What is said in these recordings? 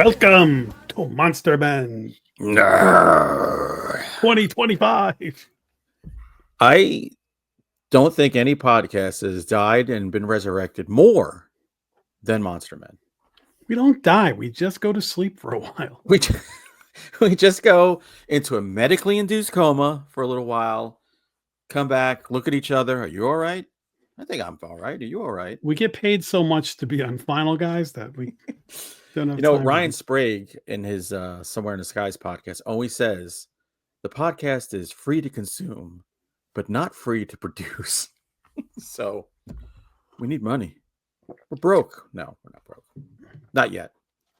Welcome to Monster Men No. 2025. I don't think any podcast has died and been resurrected more than Monster Men. We don't die. We just go to sleep for a while. We just go into a medically induced coma for a little while, come back, look at each other. Are you all right? I think I'm all right. Are you all right? We get paid so much to be on Final Guys that we don't have You know, time. Ryan Sprague in his Somewhere in the Skies podcast always says the podcast is free to consume, but not free to produce. So we need money. We're broke. No, we're not broke. Not yet.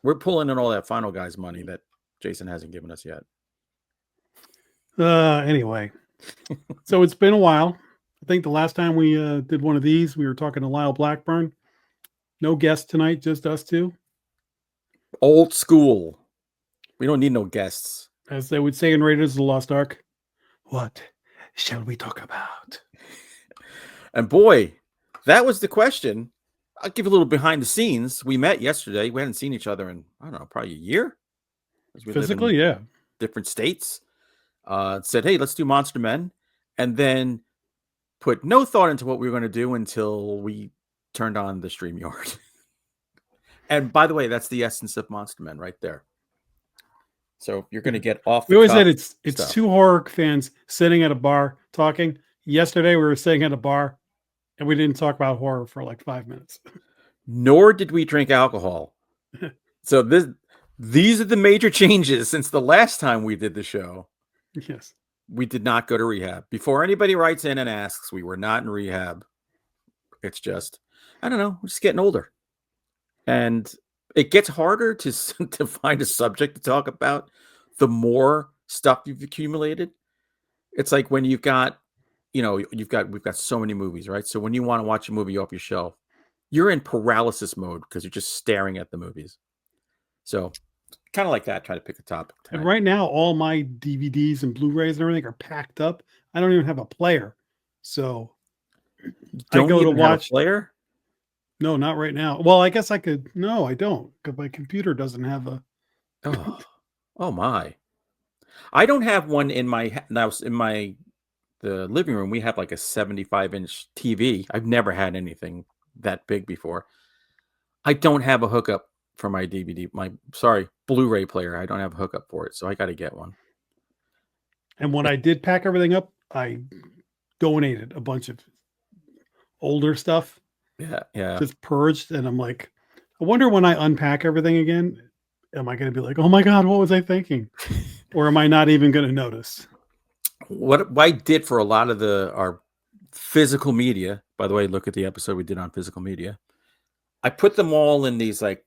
We're pulling in all that Final Guys money that Jason hasn't given us yet. Anyway, so it's been a while. I think the last time we did one of these, we were talking to Lyle Blackburn. No guest tonight, just us two. Old school. We don't need no guests. As they would say in Raiders of the Lost Ark, what shall we talk about? And boy, that was the question. I'll give a little behind the scenes. We met yesterday. We hadn't seen each other in, I don't know, probably a year. Physically, yeah. Different states. Said, hey, let's do Monster Men. And then put no thought into what we were going to do until we turned on the StreamYard. And by the way, that's the essence of Monster Men right there. So you're going to get off the We always said it's stuff. two horror fans sitting at a bar talking. Yesterday we were sitting at a bar and we didn't talk about horror for like 5 minutes. Nor did we drink alcohol. So these are the major changes since the last time we did the show. Yes. We did not go to rehab. Before anybody writes in and asks, we were not in rehab. It's just, I don't know, we're just getting older. And it gets harder to find a subject to talk about the more stuff you've accumulated. It's like when you've got, we've got so many movies, right? So when you want to watch a movie off your shelf, you're in paralysis mode because you're just staring at the movies. So kind of like that, try to pick a topic tonight. And right now, all my DVDs and Blu-rays and everything are packed up. I don't even have a player. So don't I go to watch a player? No, not right now. Well, I guess I could. No, I don't, because my computer doesn't have a. Oh my! I don't have one in my house. In the living room, we have like a 75-inch TV. I've never had anything that big before. I don't have a hookup for my Blu-ray player. I don't have a hookup for it, so I got to get one. And when I did pack everything up, I donated a bunch of older stuff. Yeah. Just purged, and I'm like, I wonder when I unpack everything again, am I going to be like, oh my God, what was I thinking? Or am I not even going to notice? What I did for a lot of our physical media, by the way, look at the episode we did on physical media. I put them all in these like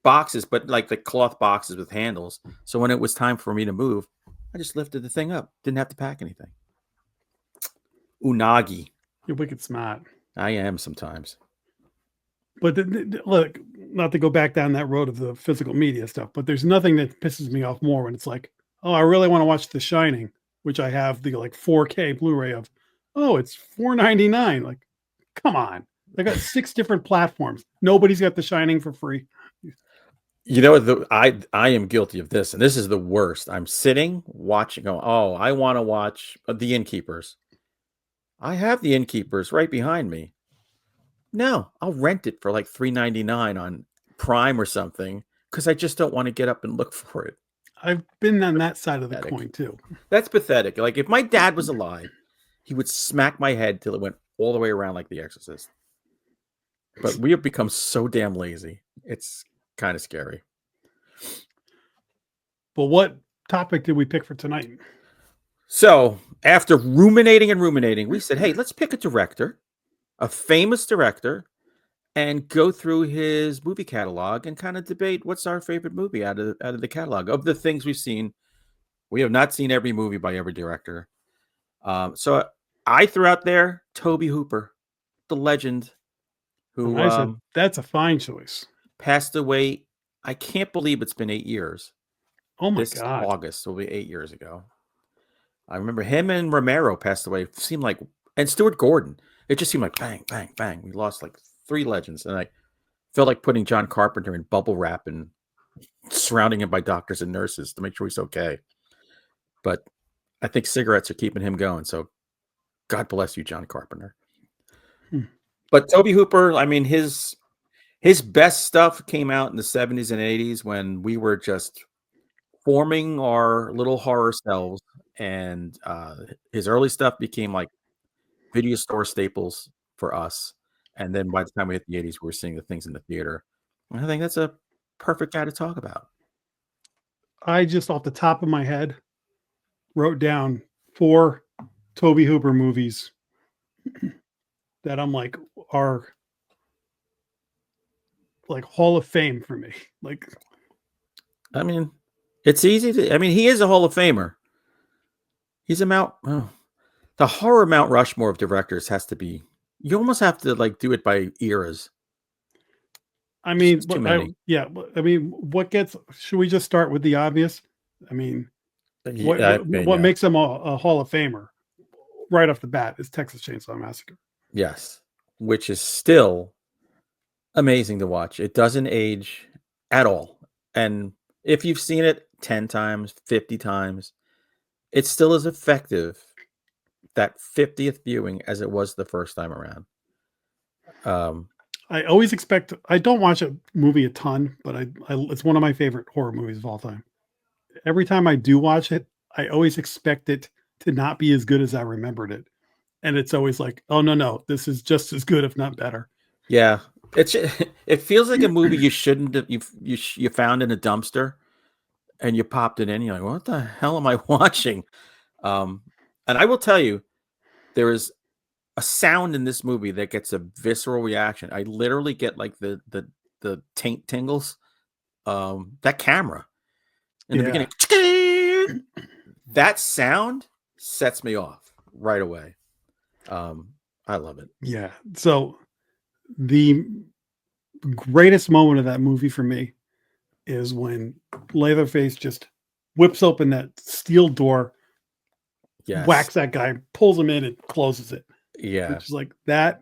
boxes, but like the cloth boxes with handles. So when it was time for me to move, I just lifted the thing up. Didn't have to pack anything. Unagi. You're wicked smart. I am sometimes. But look, not to go back down that road of the physical media stuff, but there's nothing that pisses me off more when it's like, oh, I really want to watch The Shining, which I have the like 4K Blu-ray of. Oh, it's $4.99. Like, come on. They got 6 different platforms. Nobody's got The Shining for free. You know, I am guilty of this, and this is the worst. I'm sitting watching. Oh, I want to watch The Innkeepers. I have The Innkeepers right behind me. No, I'll rent it for like $3.99 on Prime or something because I just don't want to get up and look for it. I've been on that side of the coin too. That's pathetic. Like if my dad was alive, he would smack my head till it went all the way around like The Exorcist. But we have become so damn lazy. It's kind of scary. But what topic did we pick for tonight? So after ruminating, we said, hey, let's pick a director, a famous director, and go through his movie catalog and kind of debate what's our favorite movie out of the catalog. Of the things we've seen, we have not seen every movie by every director. So I threw out there Tobe Hooper, the legend, who I said, that's a fine choice. Passed away. I can't believe it's been 8 years. Oh my God. August will be 8 years ago. I remember him and Romero passed away. It seemed like, and Stuart Gordon. It just seemed like bang, bang, bang. We lost like 3 legends, and I felt like putting John Carpenter in bubble wrap and surrounding him by doctors and nurses to make sure he's okay. But I think cigarettes are keeping him going. So God bless you, John Carpenter. Hmm. But Tobe Hooper, I mean, his best stuff came out in the 70s and 80s when we were just forming our little horror selves. And his early stuff became like video store staples for us. And then by the time we hit the 80s, we were seeing the things in the theater. And I think that's a perfect guy to talk about. I just off the top of my head wrote down 4 Tobe Hooper movies that I'm like are like Hall of Fame for me. Like, I mean, it's easy to, I mean, he is a Hall of Famer. He's a the horror Mount Rushmore of directors has to be, you almost have to like do it by eras. I mean, It's too many. I mean, what gets? Should we just start with the obvious? I mean, what Yeah. makes him a Hall of Famer right off the bat is Texas Chainsaw Massacre. Yes, which is still amazing to watch. It doesn't age at all. And if you've seen it 10 times, 50 times, it's still as effective that 50th viewing as it was the first time around. I always expect. I don't watch a movie a ton, but it's one of my favorite horror movies of all time. Every time I do watch it, I always expect it to not be as good as I remembered it, and it's always like, oh no, this is just as good, if not better. Yeah, it feels like a movie you shouldn't have, you found in a dumpster and you popped it in. You're like, what the hell am I watching? And I will tell you, there is a sound in this movie that gets a visceral reaction. I literally get like the taint tingles. That camera in the beginning, that sound sets me off right away. I love it. Yeah. So the greatest moment of that movie for me is when Leatherface just whips open that steel door, Yes. whacks that guy, pulls him in, and closes it. Yeah. Which is like that.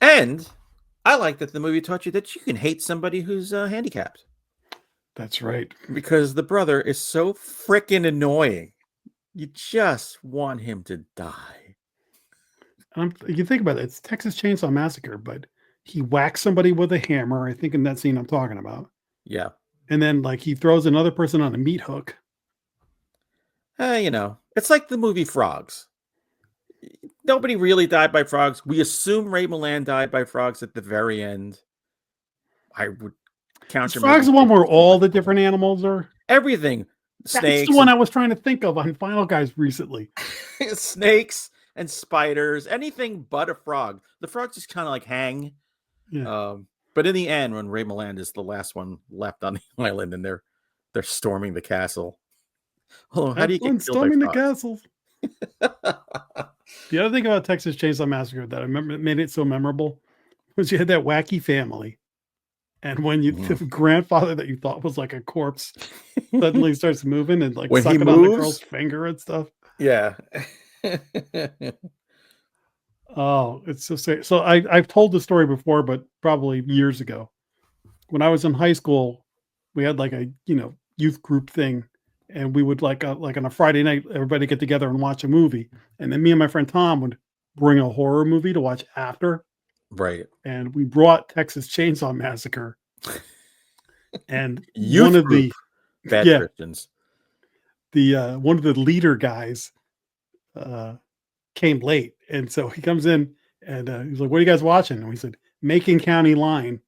And I like that the movie taught you that you can hate somebody who's handicapped. That's right. Because the brother is so freaking annoying. You just want him to die. You think about it, it's Texas Chainsaw Massacre, but he whacks somebody with a hammer. I think in that scene I'm talking about. Yeah. And then like he throws another person on a meat hook. You know, it's like the movie Frogs. Nobody really died by frogs. We assume Ray Milland died by frogs at the very end. I would counter. Frogs the one where all the different animals are? Everything. Snakes. That's the one I was trying to think of on Final Guys recently. Snakes and spiders, anything but a frog. The frogs just kind of like hang. Yeah. But in the end, when Ray Milland is the last one left on the island and they're storming the castle. Oh, how do you get killed storming by the castles? The other thing about Texas Chainsaw Massacre that I remember made it so memorable was you had that wacky family. And when the grandfather that you thought was like a corpse suddenly starts moving and like when sucking on the girl's finger and stuff. Yeah. Oh, it's so sick. So I've told the story before, but probably years ago. When I was in high school, we had like a youth group thing, and we would like on a Friday night, everybody get together and watch a movie. And then me and my friend Tom would bring a horror movie to watch after. Right. And we brought Texas Chainsaw Massacre. And youth one of group, the bad Christians. The one of the leader guys came late, and so he comes in and he's like, "What are you guys watching?" And we said, "Macon County Line."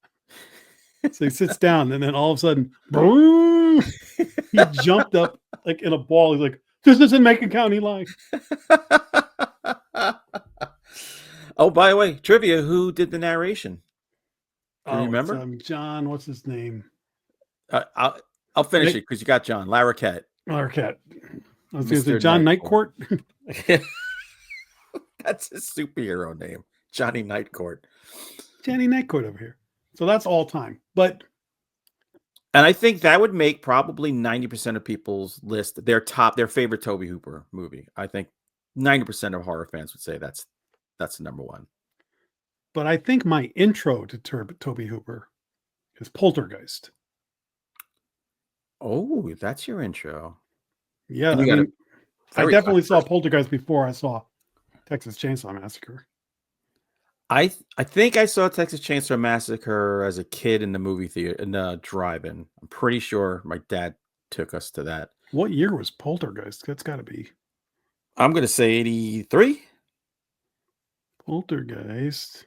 So he sits down, and then all of a sudden, boom, he jumped up like in a ball. He's like, "This isn't Macon County Line." Oh, by the way, trivia: who did the narration? Do you remember? John. What's his name? I'll finish it because you got John Larroquette. Larroquette. I was going to say John Nightcourt. That's his superhero name, Johnny Nightcourt. Johnny Nightcourt over here. So that's all time. And I think that would make probably 90% of people's list their favorite Tobe Hooper movie. I think 90% of horror fans would say that's the number one. But I think my intro to Tobe Hooper is Poltergeist. Oh, that's your intro. Yeah, And I you got a mean, I very definitely saw controversial. Poltergeist before I saw Texas Chainsaw Massacre. I think I saw Texas Chainsaw Massacre as a kid in the movie theater in the drive-in. I'm pretty sure my dad took us to that. What year was Poltergeist? That's got to be I'm gonna say 83. Poltergeist.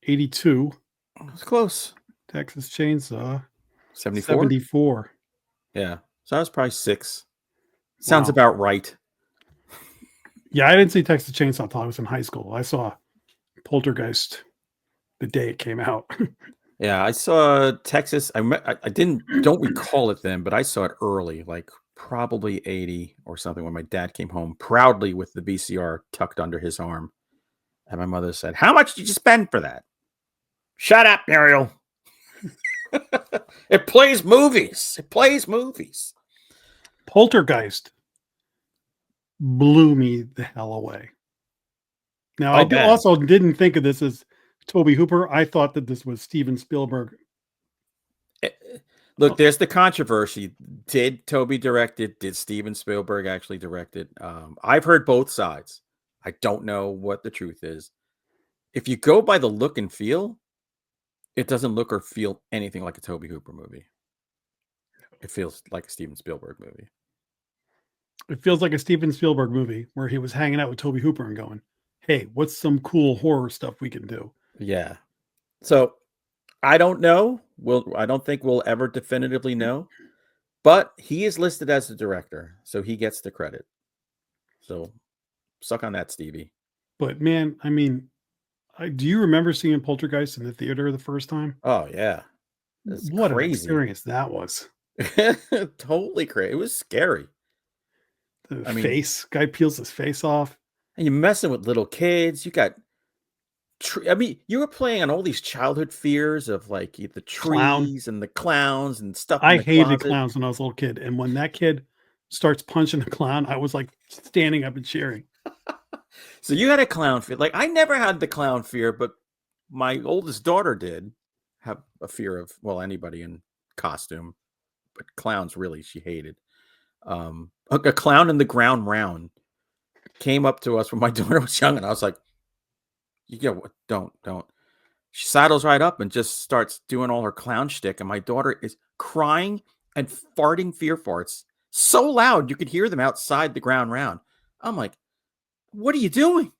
82. It's close. Texas Chainsaw. 74. 74. Yeah. So I was probably 6. Sounds Wow. about right. Yeah, I didn't see Texas Chainsaw until I was in high school. I saw Poltergeist the day it came out. Yeah, I saw Texas. I don't recall it then, but I saw it early, like probably 80 or something when my dad came home proudly with the VCR tucked under his arm. And my mother said, "How much did you spend for that?" "Shut up, Muriel." It plays movies. It plays movies. Poltergeist blew me the hell away. Now, I bet. also didn't think of this as Tobe Hooper. I thought that this was Steven Spielberg. Look, there's the controversy. Did Toby direct it? Did Steven Spielberg actually direct it? I've heard both sides. I don't know what the truth is. If you go by the look and feel, it doesn't look or feel anything like a Tobe Hooper movie. It feels like a Steven Spielberg movie. It feels like a Steven Spielberg movie where he was hanging out with Tobe Hooper and going, "Hey, what's some cool horror stuff we can do?" Yeah. So I don't know. I don't think we'll ever definitively know. But he is listed as the director, so he gets the credit. So suck on that, Stevie. But man, I mean, do you remember seeing Poltergeist in the theater the first time? Oh yeah, it's What an crazy. experience that was. Totally crazy. It was scary. The I mean, face guy peels his face off. and you're messing with little kids. You got, I mean, you were playing on all these childhood fears of like the Clown. trees and the clowns and stuff in I the hated closet. clowns when I was a little kid, and when that kid starts punching the clown, I was like standing up and cheering. So you had a clown fear. Like I never had the clown fear, but my oldest daughter did have a fear of, well, anybody in costume, but clowns really she hated. A clown in the ground round came up to us when my daughter was young, and I was like, "Yeah, don't." She saddles right up and just starts doing all her clown shtick, and my daughter is crying and farting fear farts so loud you could hear them outside the ground round. I'm like, "What are you doing?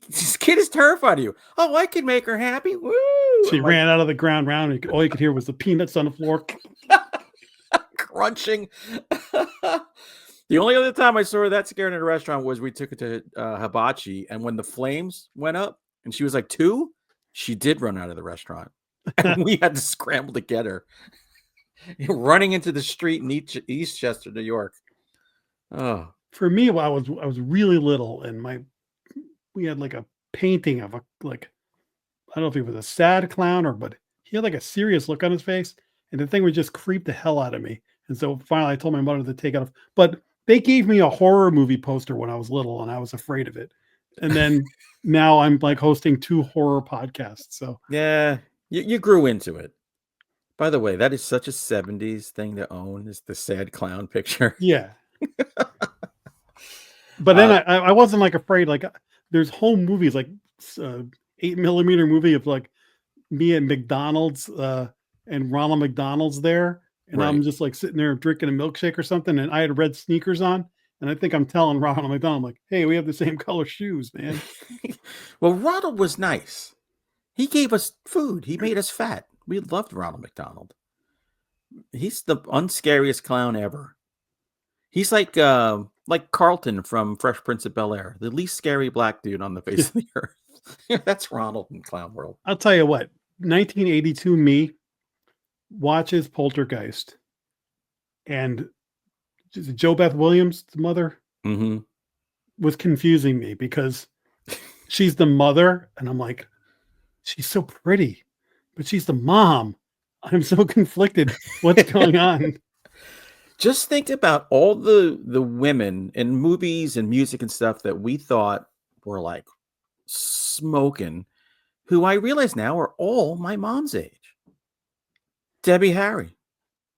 This kid is terrified of you." "Oh, I can make her happy." Woo! She I'm like, ran out of the ground round, and all you could hear was the peanuts on the floor. crunching. The only other time I saw her that scared in a restaurant was we took her to Hibachi, and when the flames went up and she was like 2, she did run out of the restaurant, and we had to scramble to get her, running into the street in Eastchester, New York. Oh, For me, I was really little, and we had like a painting of a like I don't know if he was a sad clown but he had like a serious look on his face, and the thing would just creep the hell out of me. And so finally, I told my mother to take it off. But they gave me a horror movie poster when I was little, and I was afraid of it. And then now I'm like hosting 2 horror podcasts. So yeah, you grew into it. By the way, that is such a 70s thing to own, is the sad clown picture. yeah, but then I wasn't like afraid. Like there's home movies like 8mm movie of like me at McDonald's and Ronald McDonald's there. And I'm Right. just like sitting there drinking a milkshake or something. And I had red sneakers on. And I think I'm telling Ronald McDonald, I'm like, "Hey, we have the same color shoes, man." Well, Ronald was nice. He gave us food. He made us fat. We loved Ronald McDonald. He's the unscariest clown ever. He's like Carlton from Fresh Prince of Bel-Air, the least scary black dude on the face of the earth. That's Ronald in Clown World. I'll tell you what, 1982 me watches Poltergeist. And Joe Beth Williams, the mother, Mm-hmm. was confusing me because she's the mother. And I'm like, she's so pretty, but she's the mom. I'm so conflicted. What's going on? Just think about all the women in movies and music and stuff that we thought were like smoking, who I realize now are all my mom's age. Debbie Harry.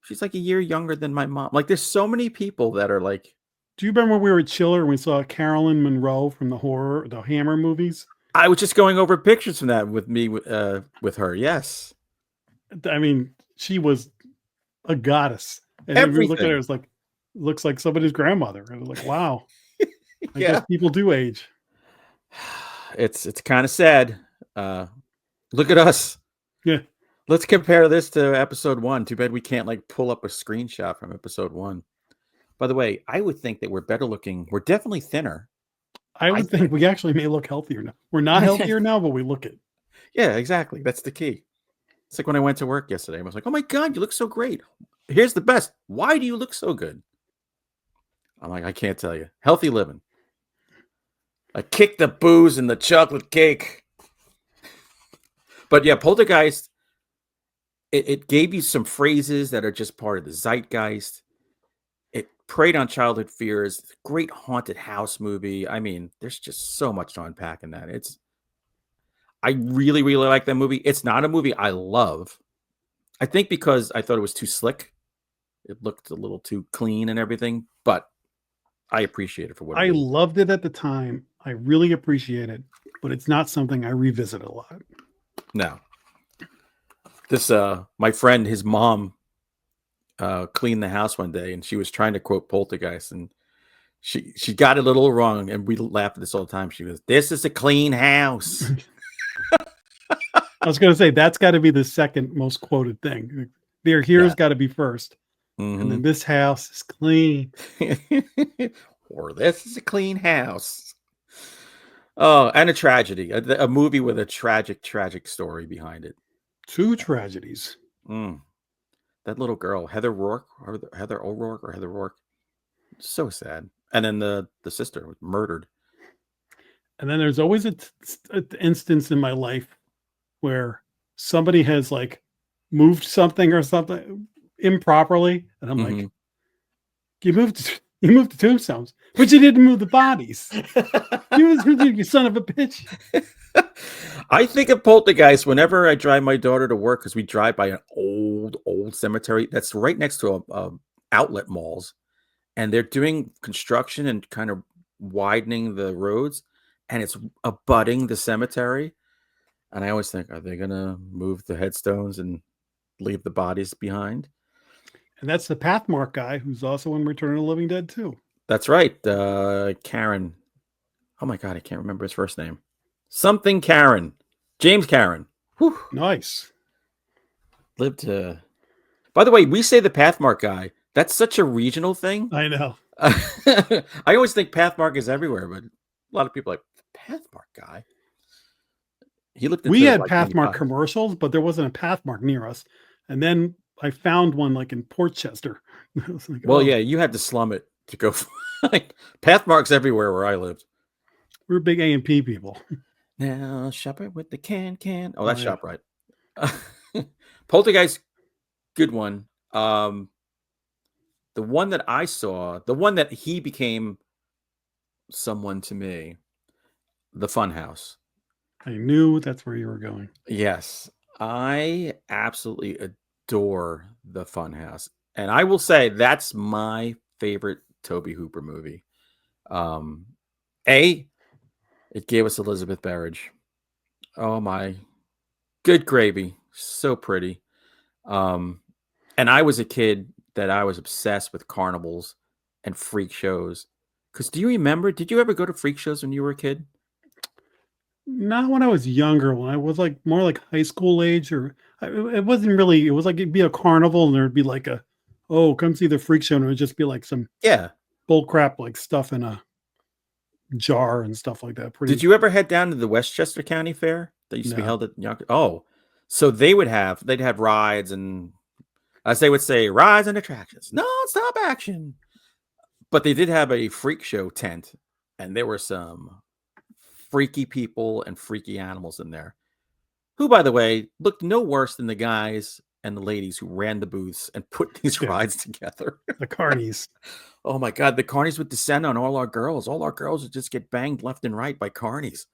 She's like a year younger than my mom. Like, there's so many people that are like. Do you remember when we were at Chiller and we saw Carolyn Monroe from the Hammer movies? I was just going over pictures from that with her. Yes. I mean, she was a goddess. And then we look at her, Everything. it's like, looks like somebody's grandmother. And I was like, wow, I Yeah. guess people do age. It's kind of sad. Look at us. Yeah. Let's compare this to episode 1. Too bad we can't like pull up a screenshot from episode 1. By the way, I would think that we're better looking. We're definitely thinner. I would think we actually may look healthier now. We're not healthier now, but we look it. Yeah, exactly. That's the key. It's like when I went to work yesterday. I was like, oh my God, you look so great. Here's the best. Why do you look so good? I'm like, I can't tell you. Healthy living. I kicked the booze and the chocolate cake. But yeah, Poltergeist, it gave you some phrases that are just part of the zeitgeist. It preyed on childhood fears. Great haunted house movie. I mean, there's just so much to unpack in that. I really, really like that movie. It's not a movie I love. I think because I thought it was too slick. It looked a little too clean and everything, but I appreciate it for what it I is. loved it at the time. I really appreciate it, but it's not something I revisit a lot. No. This my friend, his mom cleaned the house one day and she was trying to quote Poltergeist and she got it a little wrong and we laugh at this all the time. She goes, "This is a clean house." I was going to say that's got to be the second most quoted thing. Their here's got to be first, and then this house is clean, or this is a clean house. Oh, and a tragedy, a movie with a tragic story behind it. 2 tragedies. That little girl, Heather O'Rourke, so sad. And then the sister was murdered. And then there's always an instance in my life where somebody has like moved something or something improperly, and I'm like, you moved the tombstones, but you didn't move the bodies. You son of a bitch. I think of Poltergeist whenever I drive my daughter to work because we drive by an old cemetery that's right next to a outlet malls, and they're doing construction and kind of widening the roads, and it's abutting the cemetery. And I always think, are they going to move the headstones and leave the bodies behind? And that's the Pathmark guy who's also in Return of the Living Dead too. That's right. Karen. Oh my God, I can't remember his first name. Something Karen. James Karen. Whew. Nice. Lived to... By the way, we say the Pathmark guy. That's such a regional thing. I know. I always think Pathmark is everywhere, but a lot of people are like, Pathmark guy? We had Pathmark commercials, but there wasn't a Pathmark near us. And then I found one like in Portchester. Like, well, yeah, you had to slum it to go. Like, Pathmark's everywhere where I lived. We're big A&P people. Now, shop it with the can. Oh, that's ShopRite. Poltergeist, good one. The one that I saw, the one that he became someone to me, the Funhouse. I knew that's where you were going. Yes, I absolutely adore the Funhouse, and I will say that's my favorite Tobe Hooper movie. It gave us Elizabeth Berridge. Oh my, good gravy, so pretty. And I was a kid that I was obsessed with carnivals and freak shows. Because do you remember? Did you ever go to freak shows when you were a kid? Not when I was younger. When I was like more like high school age, or it wasn't really. It was like it'd be a carnival, and there'd be like come see the freak show, and it would just be like some bull crap like stuff in a jar and stuff like that. Did you ever head down to the Westchester County Fair that used to be held at Yonkers? Oh, so they'd have rides, and as they would say, rides and attractions, non-stop action. But they did have a freak show tent, and there were some freaky people and freaky animals in there, who, by the way, looked no worse than the guys and the ladies who ran the booths and put these rides together. The carnies. Oh my God, the carnies would descend on all our girls. All our girls would just get banged left and right by carnies.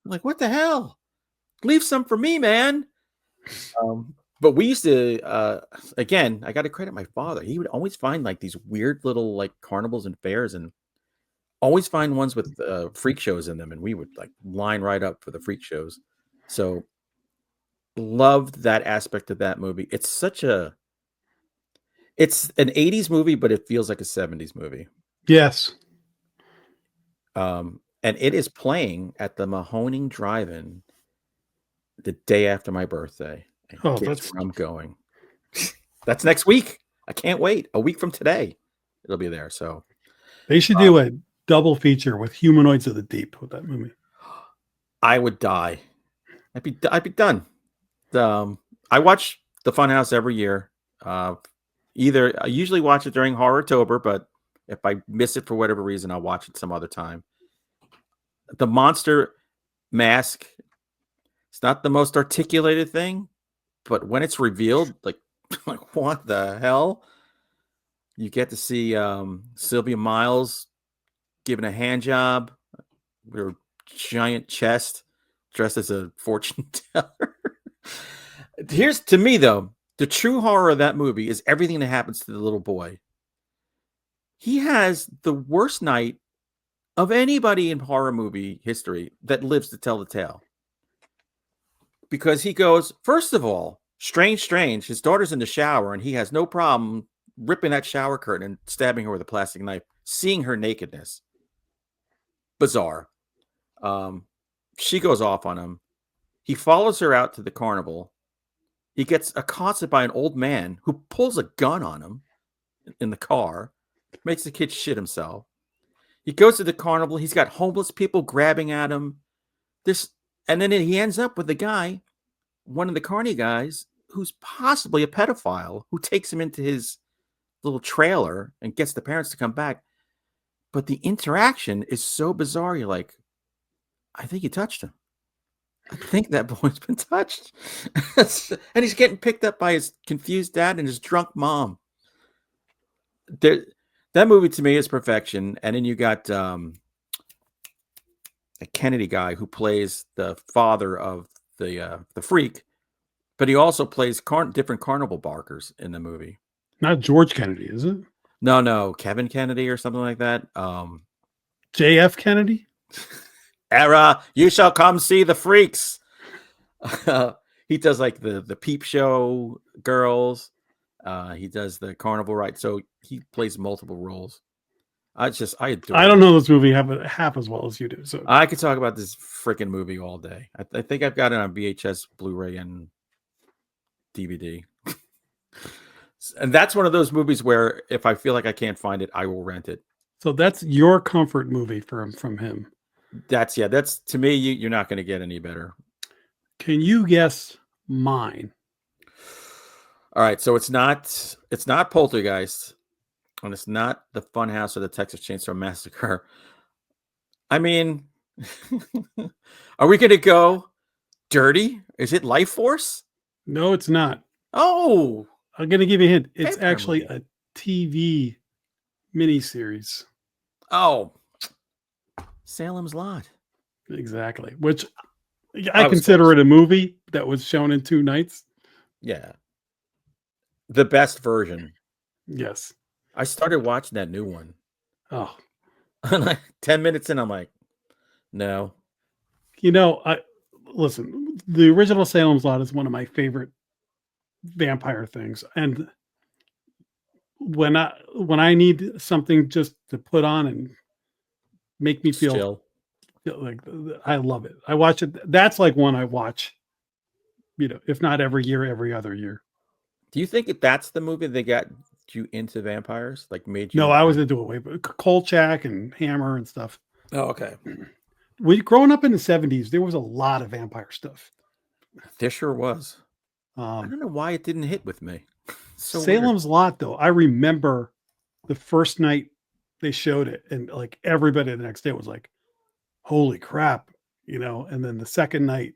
I'm like, what the hell? Leave some for me, man. But we used to, again, I got to credit my father. He would always find like these weird little like carnivals and fairs, and always find ones with freak shows in them, and we would like line right up for the freak shows. So loved that aspect of that movie. It's an 80s movie, but it feels like a 70s movie. Yes. And it is playing at the Mahoning Drive-In the day after my birthday. And Oh, guess that's where I'm going? That's next week. I can't wait. A week from today, it'll be there. So they should do a double feature with Humanoids of the Deep with that movie. I would die. I'd be done. I watch the Funhouse every year. Either I usually watch it during Horror-tober, but if I miss it for whatever reason, I'll watch it some other time. The monster mask, it's not the most articulated thing, but when it's revealed, like what the hell? You get to see Sylvia Miles giving a hand job with her giant chest, dressed as a fortune teller. Here's, to me though, the true horror of that movie is everything that happens to the little boy. He has the worst night of anybody in horror movie history that lives to tell the tale. Because he goes, first of all, strange, his daughter's in the shower and he has no problem ripping that shower curtain and stabbing her with a plastic knife, seeing her nakedness. Bizarre. She goes off on him. He follows her out to the carnival. He gets accosted by an old man who pulls a gun on him in the car, makes the kid shit himself. He goes to the carnival. He's got homeless people grabbing at him. And then he ends up with the guy, one of the carny guys, who's possibly a pedophile, who takes him into his little trailer and gets the parents to come back. But the interaction is so bizarre. You're like, I think he touched him. I think that boy's been touched. And he's getting picked up by his confused dad and his drunk mom. That movie to me is perfection. And then you got a Kennedy guy who plays the father of the freak, but he also plays different carnival barkers in the movie. Not George Kennedy, is it? No, Kevin Kennedy or something like that. JF Kennedy? Era, you shall come see the freaks. He does like the peep show girls. He does the carnival ride. So he plays multiple roles. I adore I don't know this movie half as well as you do. So I could talk about this freaking movie all day. I think I've got it on VHS, Blu-ray, and DVD. And that's one of those movies where if I feel like I can't find it, I will rent it. So that's your comfort movie from him. That's to me, you're not going to get any better. Can you guess mine? All right, so it's not Poltergeist, and it's not the Funhouse or the Texas Chain Saw Massacre. I mean, are we going to go dirty? Is it Life Force? No, it's not. Oh, I'm going to give you a hint. It's Vampire actually movie. a TV miniseries. Oh, Salem's Lot. Exactly. Which I was consider close. it a movie that was shown in 2 nights. Yeah. The best version. Yes. I started watching that new one. Oh, And like 10 minutes in, I'm like, no. you know, listen, the original Salem's Lot is one of my favorite vampire things. And when I need something just to put on and make me feel Chill. like, I love it. I watch it. That's like one I watch, if not every year, every other year. Do you think that's the movie that got you into vampires? Like made you? No, I was into it way, but Kolchak and Hammer and stuff. Oh, okay. Growing up in the 70s, there was a lot of vampire stuff. There sure was. I don't know why it didn't hit with me. So Salem's Lot, though, I remember the first night they showed it, and like everybody the next day was like, "Holy crap!" And then the second night,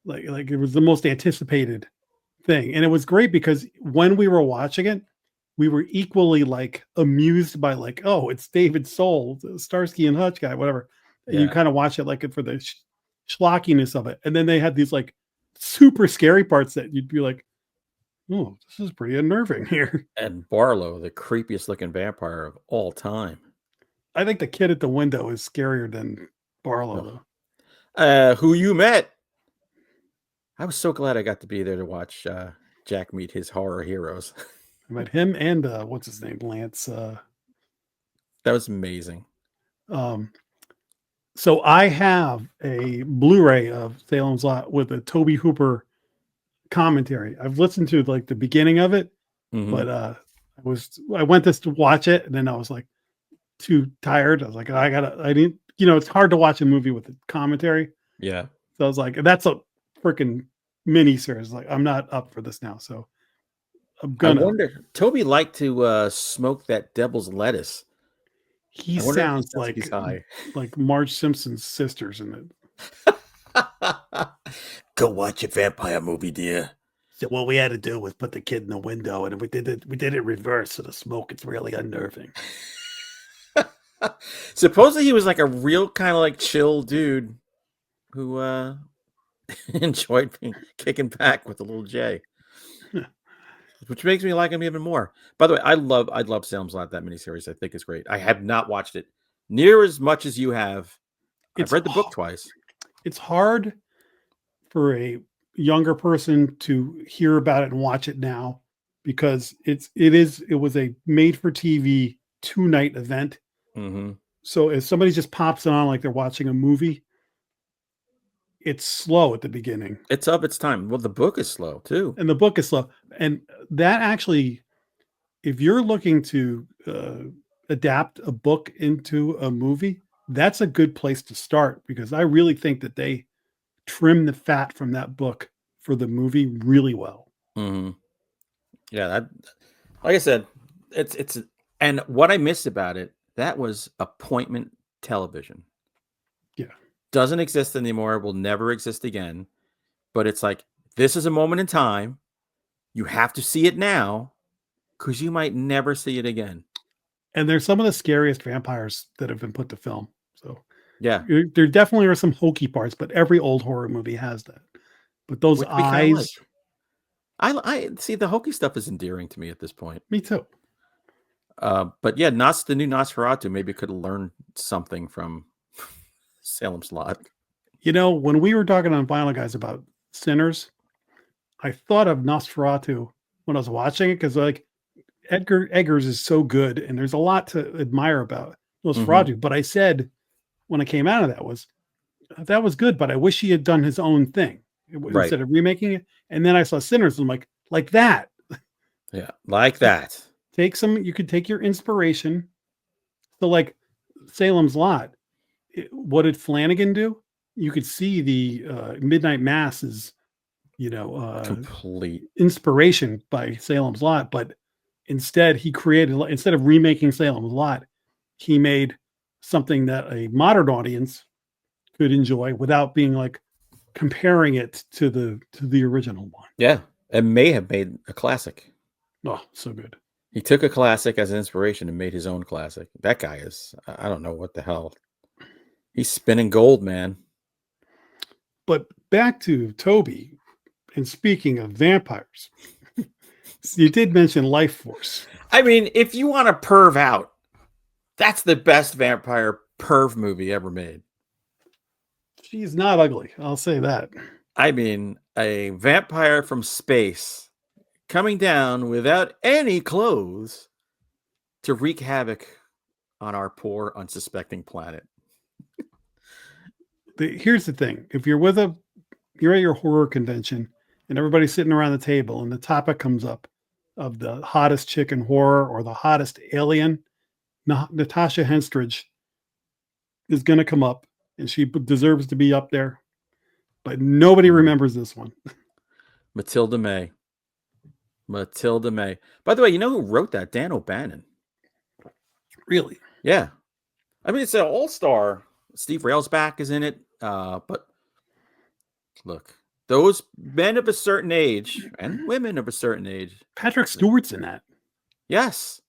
like it was the most anticipated thing, and it was great because when we were watching it, we were equally like amused by like, "Oh, it's David Soul, the Starsky and Hutch guy, whatever." And you Yeah. kind of watch it like for the schlockiness of it, and then they had these like super scary parts that you'd be like, oh, this is pretty unnerving here. And Barlow, the creepiest looking vampire of all time. I think the kid at the window is scarier than Barlow, Ugh. though. Who you met? I was so glad I got to be there to watch Jack meet his horror heroes. I met him and what's his name, Lance. That was amazing. So I have a Blu-ray of Salem's Lot with a Tobe Hooper commentary. I've listened to like the beginning of it, Mhm. but I went this to watch it, and then I was like too tired. I was like, I didn't, it's hard to watch a movie with a commentary. Yeah. So I was like, that's a freaking mini series. Like, I'm not up for this now. So I'm I gonna. wonder, Toby liked to smoke that devil's lettuce. He I wonder if sounds that's he's high. like Marge Simpson's sisters in it. Go watch a vampire movie, dear. So what we had to do was put the kid in the window, and we did it reverse. So the smoke, it's really unnerving. Supposedly he was like a real kind of like chill dude who enjoyed kicking back with the little J, which makes me like him even more. By the way, I love Salem's Lot. That miniseries I think is great. I have not watched it near as much as you have. I've read the book twice. It's hard for a younger person to hear about it and watch it now because it was a made for TV 2-night event. Mm-hmm. So if somebody just pops it on like they're watching a movie, it's slow at the beginning. It's of its time. Well, the book is slow too. And the book is slow. And that actually, if you're looking to adapt a book into a movie, that's a good place to start because I really think that they trim the fat from that book for the movie really well. Mm-hmm. Yeah, that, like I said, it's and what I missed about it, that was appointment television. Yeah. Doesn't exist anymore, will never exist again. But it's like, this is a moment in time. You have to see it now because you might never see it again. And there's some of the scariest vampires that have been put to film. So Yeah. there definitely are some hokey parts, but every old horror movie has that. But those eyes. I see the hokey stuff is endearing to me at this point. Me too. But yeah, the new Nosferatu maybe could learn something from Salem's Lot. When we were talking on Vinyl Guys about Sinners, I thought of Nosferatu when I was watching it because like Edgar Eggers is so good and there's a lot to admire about Nosferatu. But I said when I came out of that was good, but I wish he had done his own thing instead of remaking it. And then I saw Sinners and I'm like that. Yeah, like that. You could take your inspiration. So like Salem's Lot, what did Flanagan do? You could see the Midnight Mass is, complete inspiration by Salem's Lot, but instead instead of remaking Salem's Lot, he made something that a modern audience could enjoy without being like comparing it to the original one. Yeah, it may have made a classic. Oh, so good. He took a classic as an inspiration and made his own classic. That guy is, I don't know what the hell. He's spinning gold, man. But back to Toby, and speaking of vampires, you did mention Life Force. I mean, if you want to perv out, that's the best vampire perv movie ever made. She's not ugly, I'll say that. I mean, a vampire from space coming down without any clothes to wreak havoc on our poor, unsuspecting planet. Here's the thing. If you're at your horror convention and everybody's sitting around the table and the topic comes up of the hottest chick in horror or the hottest alien, Natasha Henstridge is going to come up and she deserves to be up there. But nobody remembers this one. Matilda May. By the way, you know who wrote that? Dan O'Bannon. Really? Yeah. I mean, it's an all-star. Steve Railsback is in it. But look, those men of a certain age and women of a certain age. Patrick Stewart's in that. Yes.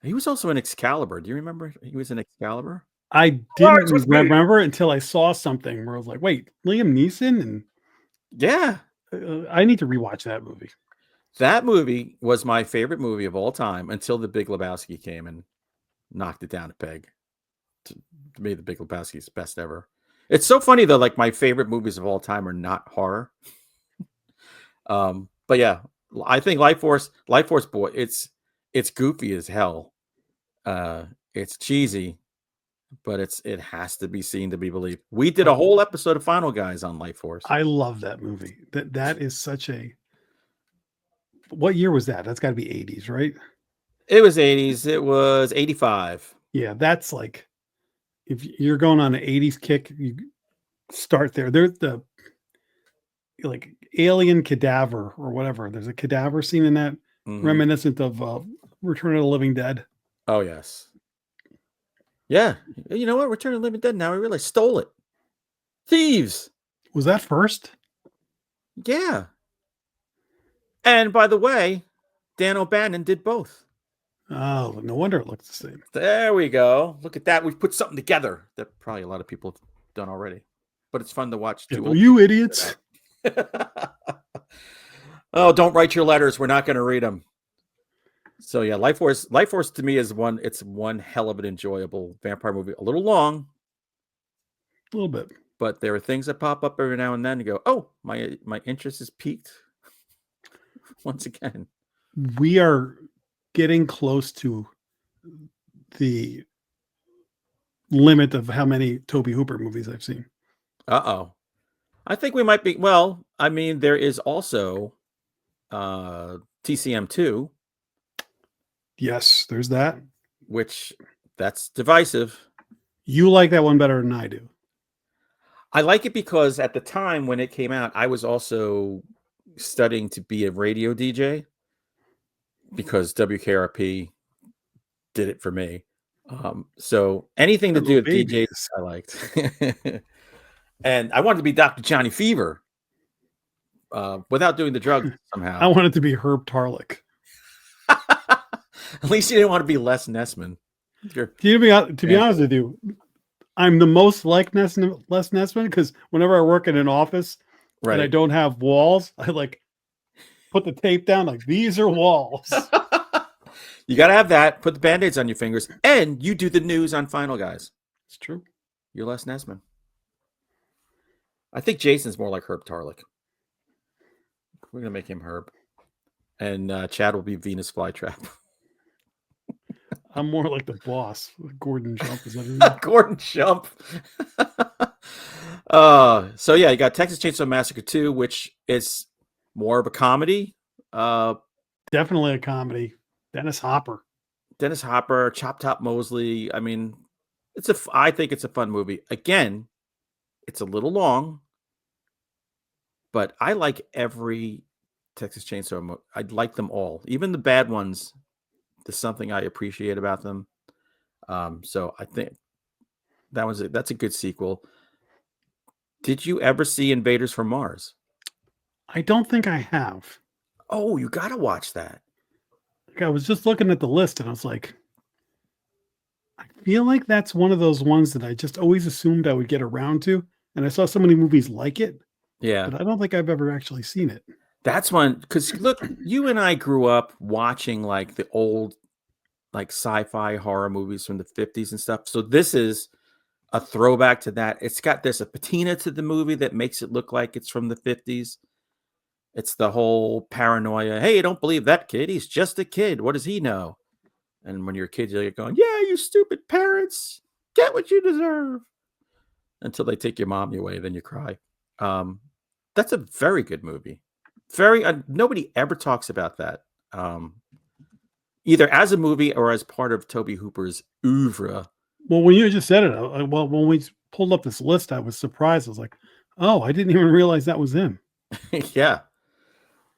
He was also in Excalibur. Do you remember he was in Excalibur? I didn't remember until I saw something where I was like, wait, Liam Neeson? And yeah. I need to rewatch that movie. That movie was my favorite movie of all time until The Big Lebowski came and knocked it down a peg. To me, The Big Lebowski is best ever. It's so funny though. Like my favorite movies of all time are not horror. But yeah, I think Life Force Boy. It's goofy as hell. It's cheesy, but it has to be seen to be believed. We did a whole episode of Final Guys on Life Force. I love that movie. That is such a. What year was that? That's got to be 80s, right? It was 80s. It was 85. Yeah, that's like if you're going on an 80s kick, you start there. There's the like alien cadaver or whatever. There's a cadaver scene in that reminiscent of Return of the Living Dead. Oh yes. Yeah. You know what? Return of the Living Dead now I realize stole it. Thieves. Was that first? Yeah. And by the way, Dan O'Bannon did both. Oh, no wonder it looks the same. There we go. Look at that. We've put something together that probably a lot of people have done already. But it's fun to watch too. Yeah, you idiots. Oh, don't write your letters. We're not going to read them. So yeah, Life Force to me is one hell of an enjoyable vampire movie. A little long. A little bit. But there are things that pop up every now and then to go, oh, my interest is piqued once again. We are getting close to the limit of how many Tobe Hooper movies I've seen. Uh-oh. I think we might be, well, I mean, there is also TCM2. Yes, there's that. Which, that's divisive. You like that one better than I do. I like it because at the time when it came out, I was also studying to be a radio DJ because WKRP did it for me. So anything to do with DJs, I liked. And I wanted to be Dr. Johnny Fever without doing the drugs somehow. I wanted to be Herb Tarlick. At least you didn't want to be Les Nessman. To be honest with you, I'm the most like Les Nessman because whenever I work in an office and I don't have walls, I like put the tape down like these are walls. You got to have that. Put the Band-Aids on your fingers. And you do the news on Final Guys. It's true. You're Les Nessman. I think Jason's more like Herb Tarlick. We're going to make him Herb. And Chad will be Venus Flytrap. I'm more like the boss. Gordon Jump. Is that Gordon Jump. So yeah, you got Texas Chainsaw Massacre 2, which is more of a comedy. Definitely a comedy. Dennis Hopper, Chop Top Mosley. I mean, I think it's a fun movie. Again, it's a little long, but I like every Texas Chainsaw movie. I like them all, even the bad ones. There's something I appreciate about them. So I think that's a good sequel. Did you ever see Invaders from Mars? I don't think I have. Oh, you got to watch that. I was just looking at the list and I was like, I feel like that's one of those ones that I just always assumed I would get around to. And I saw so many movies like it. Yeah. But I don't think I've ever actually seen it. That's one, because look, you and I grew up watching like the old like sci-fi horror movies from the 50s and stuff. So this is a throwback to that. There's a patina to the movie that makes it look like it's from the 50s. It's the whole paranoia. Hey, don't believe that kid. He's just a kid. What does he know? And when you're a kid, you're going, yeah, you stupid parents. Get what you deserve. Until they take your mommy away, then you cry. That's a very good movie. Nobody ever talks about that. Either as a movie or as part of Tobe Hooper's oeuvre. Well, when you just said it, when we pulled up this list, I was surprised. I was like, oh, I didn't even realize that was him. Yeah.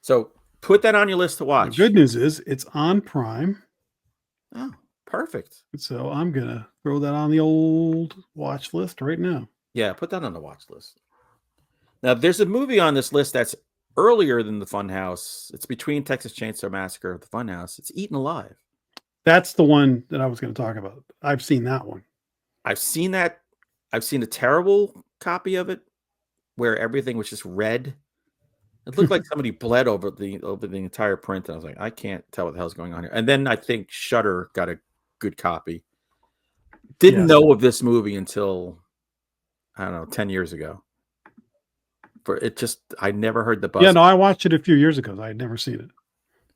So put that on your list to watch. The good news is it's on Prime. Oh, perfect. So I'm going to throw that on the old watch list right now. Yeah, put that on the watch list. Now, there's a movie on this list that's earlier than the Funhouse. It's between Texas Chainsaw Massacre and the Funhouse. It's Eaten Alive. That's the one that I was going to talk about. I've seen that one. I've seen that. I've seen a terrible copy of it where everything was just red. It looked like somebody bled over the entire print, and I was like, I can't tell what the hell's going on here. And then I think Shudder got a good copy. Didn't Yes. know of this movie until I don't know 10 years ago. For it just I never heard the Yeah, buzz. no, I watched it a few years ago. I had never seen it.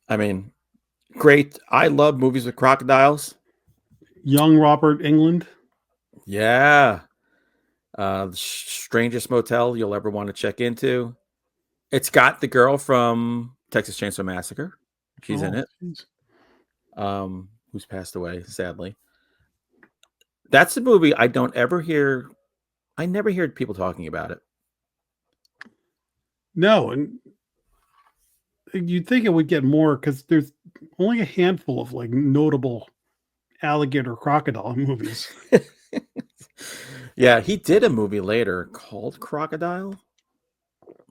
I mean, great. I love movies with crocodiles. Young Robert England. Yeah. The strangest motel you'll ever want to check into. It's got the girl from Texas Chainsaw Massacre. She's in Oh, it. geez. Who's passed away, sadly. That's a movie I don't ever hear. I never hear people talking about it. No, and you'd think it would get more because there's only a handful of like notable alligator crocodile movies. Yeah, he did a movie later called Crocodile.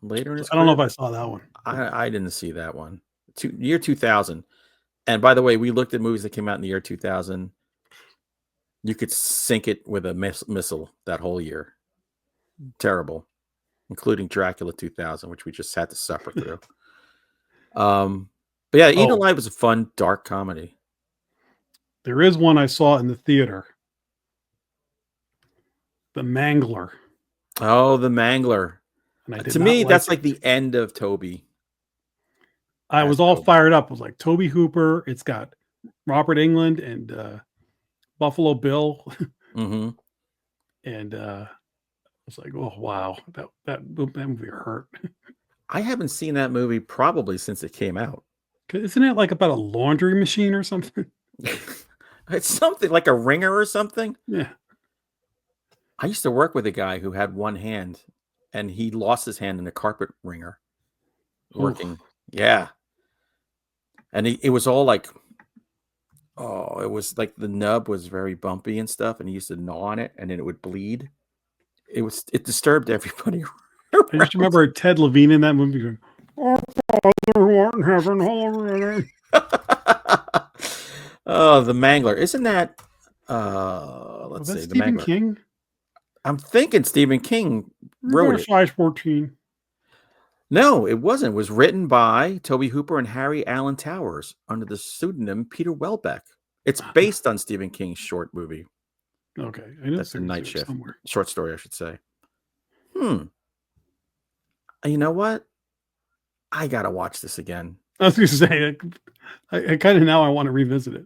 Later in his I don't know if career. I saw that one. I didn't see that one. Year 2000. And by the way, we looked at movies that came out in the year 2000. You could sink it with a missile that whole year. Terrible, including Dracula 2000, which we just had to suffer through. But yeah, Eaten Oh. Alive was a fun, dark comedy. There is one I saw in the theater. The Mangler. Oh, The Mangler. And I did To not me, like that's it. like the end of Toby. I was as all Toby. fired up. It was like Tobe Hooper. It's got Robert England and Buffalo Bill. Mm-hmm. And I was like, oh wow, that movie hurt. I haven't seen that movie probably since it came out. Isn't it like about a laundry machine or something? It's something like a ringer or something. Yeah. I used to work with a guy who had one hand, and he lost his hand in a carpet wringer. Working, yeah. And it was all like, oh, it was like the nub was very bumpy and stuff, and he used to gnaw on it, and then it would bleed. It disturbed everybody. I just remember Ted Levine in that movie going, "Oh, Father who art in heaven, hallowed." Oh, The Mangler. Isn't that let's Was that see, The Stephen Mangler. King? I'm thinking Stephen King wrote it. Size 14. No, it wasn't. It was written by Tobe Hooper and Harry Allen Towers under the pseudonym Peter Welbeck. It's based on Stephen King's short movie. Okay. I know That's a Night Shift. somewhere. Short story, I should say. You know what? I gotta watch this again. I was going to say, I kind of now I want to revisit it.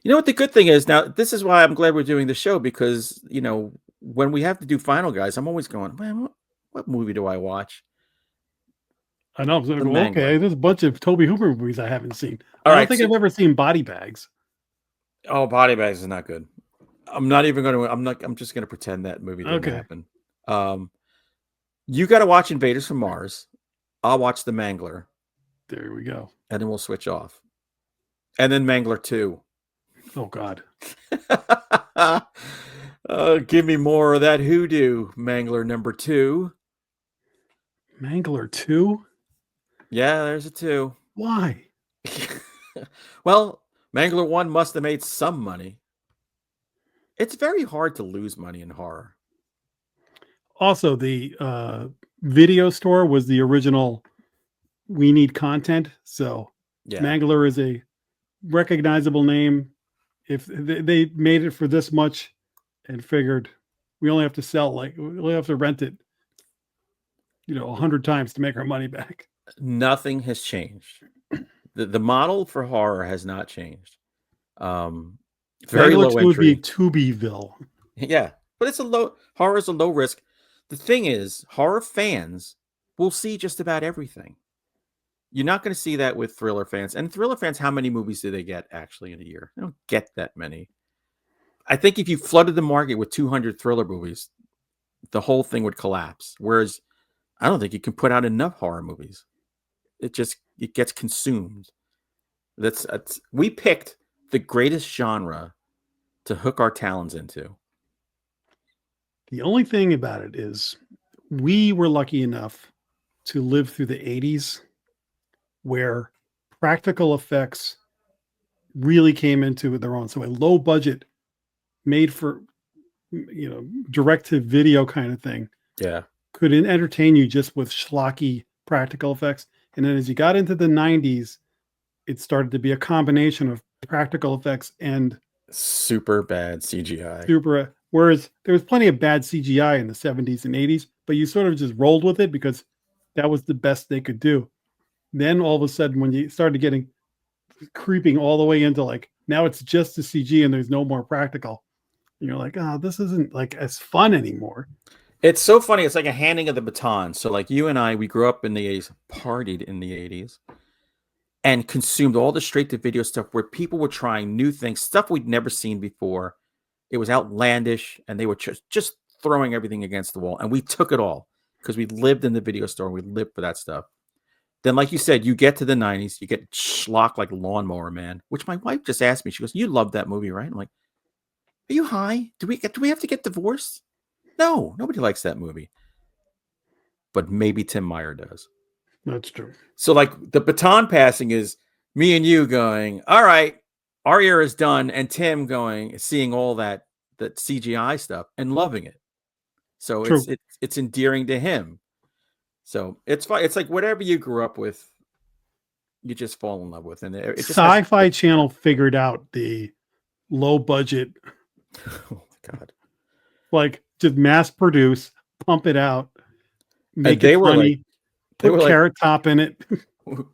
You know what the good thing is? Now, this is why I'm glad we're doing the show, because, you know, when we have to do Final Guys, I'm always going, man, what movie do I watch? I know. I was going to The go, Mangler. okay, there's a bunch of Tobe Hooper movies I haven't seen. All I don't right, think so- I've ever seen Body Bags. Oh, Body Bags is not good. I'm not even going to. I'm just going to pretend that movie didn't Okay. happen. You got to watch Invaders from Mars. I'll watch The Mangler, There we go. and then we'll switch off. And then Mangler 2. Oh, God. Give me more of that hoodoo, Mangler number 2. Mangler 2? Yeah, there's a 2. Why? Well, Mangler 1 must have made some money. It's very hard to lose money in horror. Also, the video store was the original We Need Content. So Yeah. Mangler is a recognizable name. If they made it for this much and figured we only have to sell, like, we only have to rent it, 100 times to make our money back. Nothing has changed. The model for horror has not changed. Very Mangler low 2 would be entry. Tubieville. Yeah, but horror is a low risk. The thing is, horror fans will see just about everything. You're not going to see that with thriller fans. And thriller fans, how many movies do they get actually in a year? They don't get that many. I think if you flooded the market with 200 thriller movies, the whole thing would collapse. Whereas I don't think you can put out enough horror movies. It gets consumed. We picked the greatest genre to hook our talons into. The only thing about it is we were lucky enough to live through the 80s where practical effects really came into their own. So a low budget made for, direct to video kind of thing Yeah. could entertain you just with schlocky practical effects. And then as you got into the 90s, it started to be a combination of practical effects and super bad CGI. super. Whereas there was plenty of bad CGI in the 70s and 80s, but you sort of just rolled with it because that was the best they could do. Then all of a sudden, when you started getting creeping all the way into like now it's just the CG and there's no more practical, and you're like, oh, this isn't like as fun anymore. It's so funny. It's like a handing of the baton. So like you and I, we grew up in the 80s, partied in the 80s, and consumed all the straight to video stuff where people were trying new things, stuff we'd never seen before. It was outlandish, and they were just throwing everything against the wall. And we took it all because we lived in the video store and we lived for that stuff. Then, like you said, you get to the 90s, you get schlock like Lawnmower Man, which my wife just asked me. She goes, "You love that movie, right?" I'm like, "Are you high? Do we have to get divorced?" No, nobody likes that movie. But maybe Tim Meyer does. That's true. So like the baton passing is me and you going, all right, our era is done, and Tim going, seeing all that CGI stuff and loving it. So True. it's endearing to him. So it's fine. It's like whatever you grew up with, you just fall in love with. And it just Sci-Fi Channel figured out the low budget, oh my God, like just mass produce, pump it out, make they it were funny, put Carrot Top in it.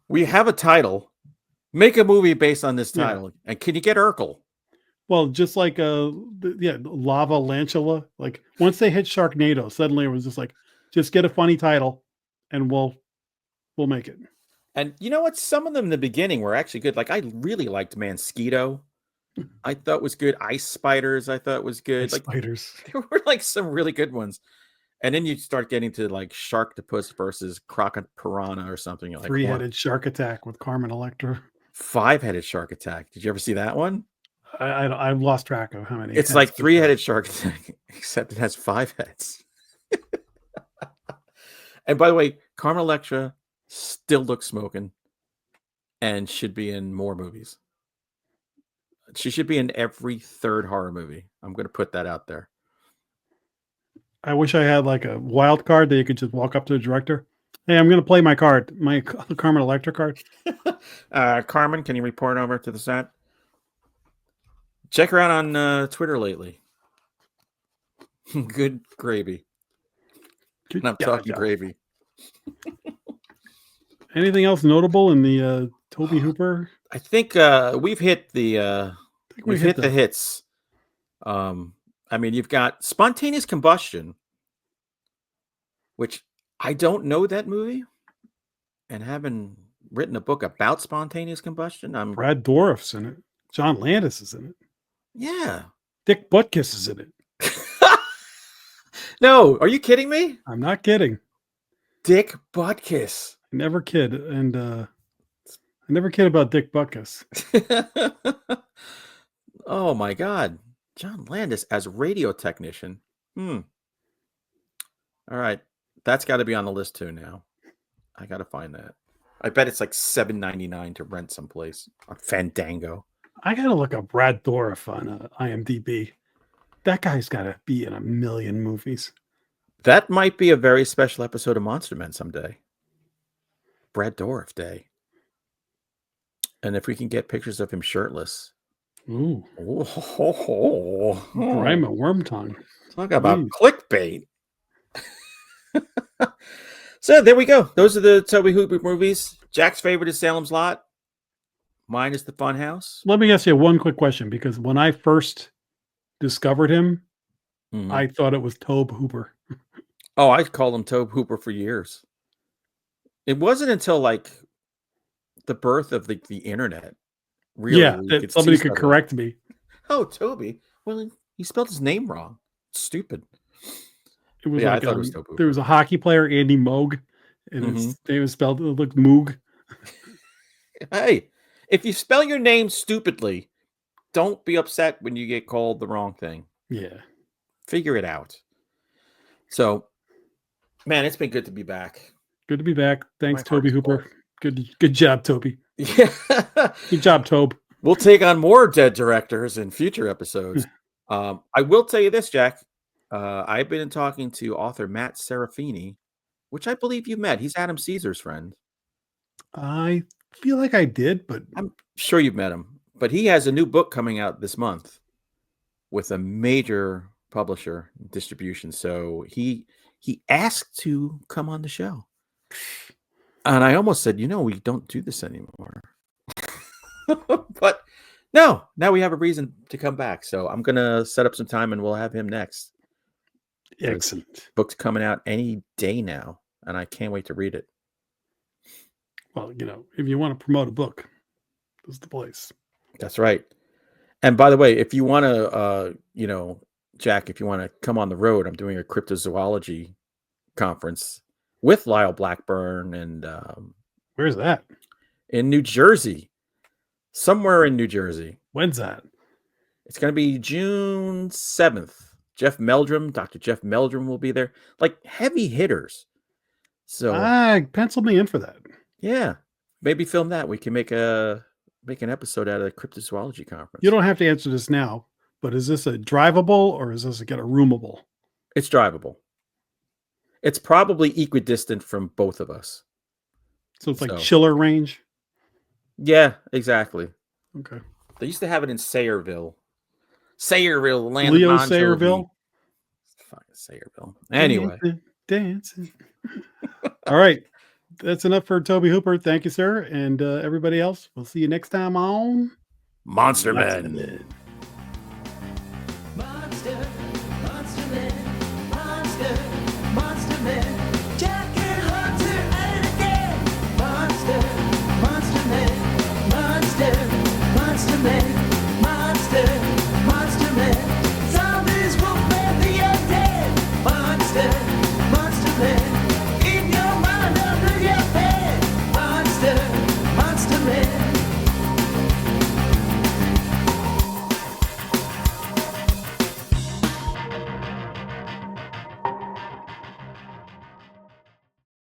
We have a title. Make a movie based on this title. Yeah. And can you get Urkel? Well, just like Lava Lantula. Like once they hit Sharknado, suddenly it was just like, just get a funny title and we'll make it. And you know what? Some of them in the beginning were actually good. Like I really liked Mansquito. I thought was good. Ice Spiders, I thought was good. Ice Spiders. There were like some really good ones. And then you start getting to like Sharktopus versus Crockett Piranha or something. Like Three-headed Shark Attack with Carmen Electra. Five-headed Shark Attack. Did you ever see that one? I've lost track of how many. It's like three-headed Shark Attack, except it has 5 heads. And by the way, Carmen Electra still looks smoking and should be in more movies. She should be in every third horror movie. I'm going to put that out there. I wish I had like a wild card that you could just walk up to the director. Hey, I'm going to play my card, my Carmen Electra card. Carmen, can you report over to the set? Check her out on Twitter lately. Good gravy. And I'm talking gravy. Anything else notable in the Tobe Hooper? I think we've hit the hits. I mean, you've got Spontaneous Combustion, which I don't know that movie, and haven't written a book about spontaneous combustion. Brad Dourif's in it. John Landis is in it. Yeah. Dick Butkus is in it. No, are you kidding me? I'm not kidding. Dick Butkus. I never kid, and I never kid about Dick Butkus. Oh my God. John Landis as radio technician. All right. That's got to be on the list too now. I got to find that. I bet it's like $7.99 to rent someplace on Fandango. I got to look up Brad Dourif on IMDb. That guy's got to be in a million movies. That might be a very special episode of Monster Men someday. Brad Dourif Day. And if we can get pictures of him shirtless. Ooh. Oh. I'm a worm tongue. Talk about clickbait. So there we go. Those are the Tobe Hooper movies. Jack's favorite is Salem's Lot. Mine is the Funhouse. Let me ask you one quick question, because when I first discovered him, I thought it was Tobe Hooper. Oh, I called him Tobe Hooper for years. It wasn't until like the birth of the internet. Really, that somebody could correct me. Oh, Toby. Well, he spelled his name wrong. Stupid. It was I thought it was Tobe Hooper. There was a hockey player, Andy Moog, and his name was spelled like Moog. Hey, if you spell your name stupidly, don't be upset when you get called the wrong thing. Yeah. Figure it out. So, man, it's been good to be back. Good to be back. Thanks, Tobe Hooper. Good job, Toby. Yeah. Good job, Tobe. We'll take on more dead directors in future episodes. I will tell you this, Jack. I've been talking to author Matt Serafini which I believe you met. He's Adam Caesar's friend. I feel like I did, but I'm sure you've met him. But he has a new book coming out this month with a major publisher distribution. So he asked to come on the show. And I almost said, we don't do this anymore. But no, now we have a reason to come back. So I'm going to set up some time and we'll have him next. excellent. Book's coming out any day now, and I can't wait to read it. Well, if you want to promote a book, this is the place. That's right. And by the way, if you want to, Jack, if you want to come on the road, I'm doing a cryptozoology conference with Lyle Blackburn and Where's that? in New Jersey, somewhere in New Jersey. When's that? It's going to be June 7th. Dr. Jeff Meldrum will be there, like heavy hitters. So pencil me in for that. yeah, maybe film that. We can make an episode out of the cryptozoology conference. You don't have to answer this now, but is this a drivable or is this a roomable? It's drivable. It's probably equidistant from both of us. So it's like chiller range? Yeah, exactly. Okay. They used to have it in Sayreville, land Leo of Bon Jovi. Sayreville? Fucking Sayreville. Anyway. Dancing. All right. That's enough for Tobe Hooper. Thank you, sir. And everybody else, we'll see you next time on Monster Men.